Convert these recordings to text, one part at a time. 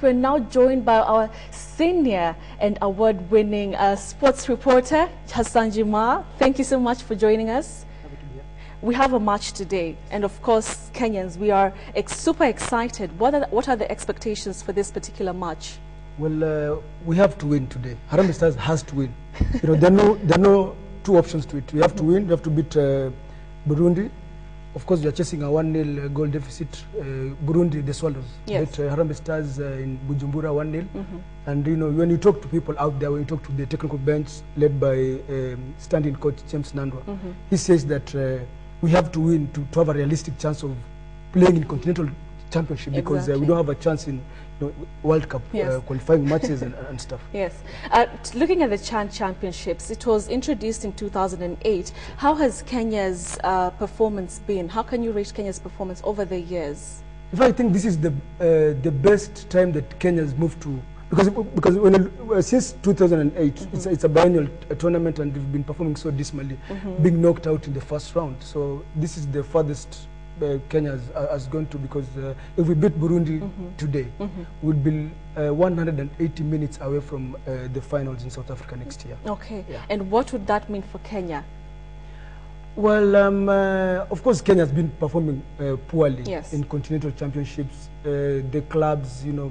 We're now joined by our senior and award-winning sports reporter, Hassan Jumaa. Thank you so much for joining us. Happy to be here. We have a match today, and of course, Kenyans, we are super excited. What are the expectations for this particular match? Well, we have to win today. Harambee Stars has to win. You know, there are no two options to it. We have to win. We have to beat Burundi. Of course, we are chasing a 1-0 goal deficit. Burundi, the Swallows, yes. beat Harambee Stars in Bujumbura 1-0. And you know, when you talk to people out there, when you talk to the technical bench led by standing coach James Nandwa, he says that we have to win to have a realistic chance of playing in continental championship, because we don't have a chance in World Cup qualifying matches and stuff. Yes. Looking at the Chan Championships, it was introduced in 2008. How has Kenya's performance been? How can you rate Kenya's performance over the years? In fact, I think this is the best time that Kenya has moved to, because when since 2008, it's a biennial tournament, and they've been performing so dismally, being knocked out in the first round. So this is the farthest Kenya has gone to, because if we beat Burundi today, we'll be 180 minutes away from the finals in South Africa next year. Okay. Yeah. And what would that mean for Kenya? Well, of course, Kenya has been performing poorly in continental championships. The clubs, you know,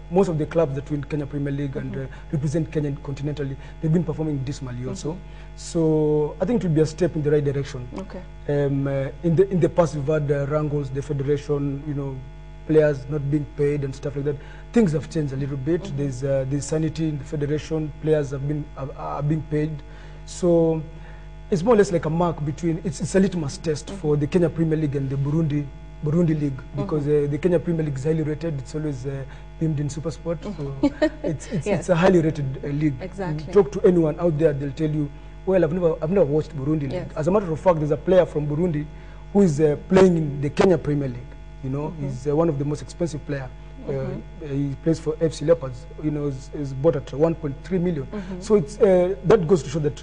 most of the clubs that win Kenya Premier League and represent Kenya continentally, they've been performing dismally also. So I think it will be a step in the right direction. Okay. In the past, we've had wrangles, the federation, you know, players not being paid and stuff like that. Things have changed a little bit. There's sanity in the federation. Players are being paid. So it's more or less like a mark between, it's a litmus test for the Kenya Premier League and the Burundi League, because the Kenya Premier League is highly rated. It's always beamed in SuperSport, so it's a highly rated league. Exactly. You talk to anyone out there, they'll tell you, well, I've never watched Burundi League. As a matter of fact, there's a player from Burundi who is playing in the Kenya Premier League. You know, he's one of the most expensive players. He plays for FC Leopards. You know, is bought at 1.3 million. So it's that goes to show that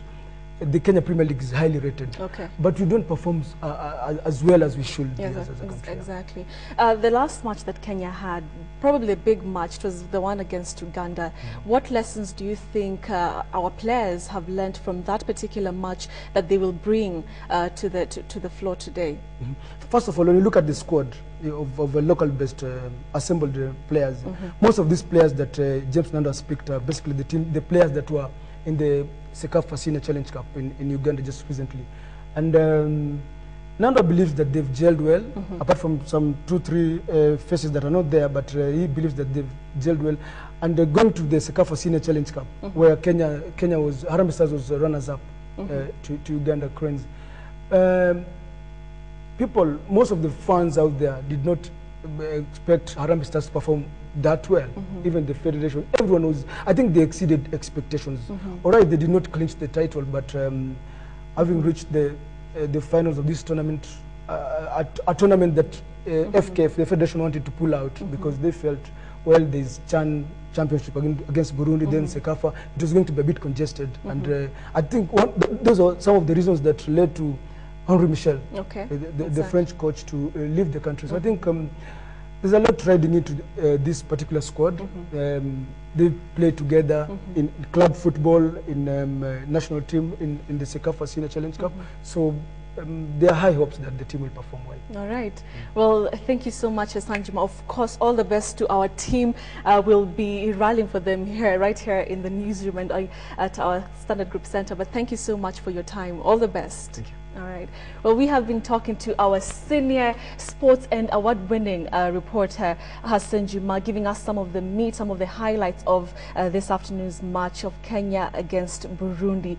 the Kenya Premier League is highly rated, but we don't perform as well as we should as a country. Exactly. The last match that Kenya had, probably a big match, was the one against Uganda. What lessons do you think our players have learned from that particular match that they will bring to the floor today? First of all, when you look at the squad of local-based assembled players, most of these players that James Nando has picked are basically the players that were in the CECAFA Senior Challenge Cup in Uganda just recently. And Nando believes that they've gelled well, apart from some 2-3 faces that are not there, but he believes that they've gelled well. And going to the CECAFA Senior Challenge Cup, where Harambee Stars was runners-up to Uganda Cranes. Most of the fans out there did not expect Harambee Stars to perform that well. Even the federation, everyone was, I think they exceeded expectations. All right, they did not clinch the title, but having reached the finals of this tournament, a tournament that FKF, the federation, wanted to pull out because they felt, well, there's Chan Championship against Burundi, then CECAFA, it was going to be a bit congested. And I think those are some of the reasons that led to Henri Michel, the French coach, to leave the country. So I think there's a lot riding into this particular squad. They play together in club football, in national team, in the CECAFA Senior Challenge Cup. So there are high hopes that the team will perform well. All right. Well, thank you so much, Hassan Jumaa. Of course, all the best to our team. We'll be rallying for them right here in the newsroom and at our Standard Group Center. But thank you so much for your time. All the best. Thank you. All right. Well, we have been talking to our senior sports and award-winning reporter, Hassan Jumaa, giving us some of the highlights of this afternoon's match of Kenya against Burundi.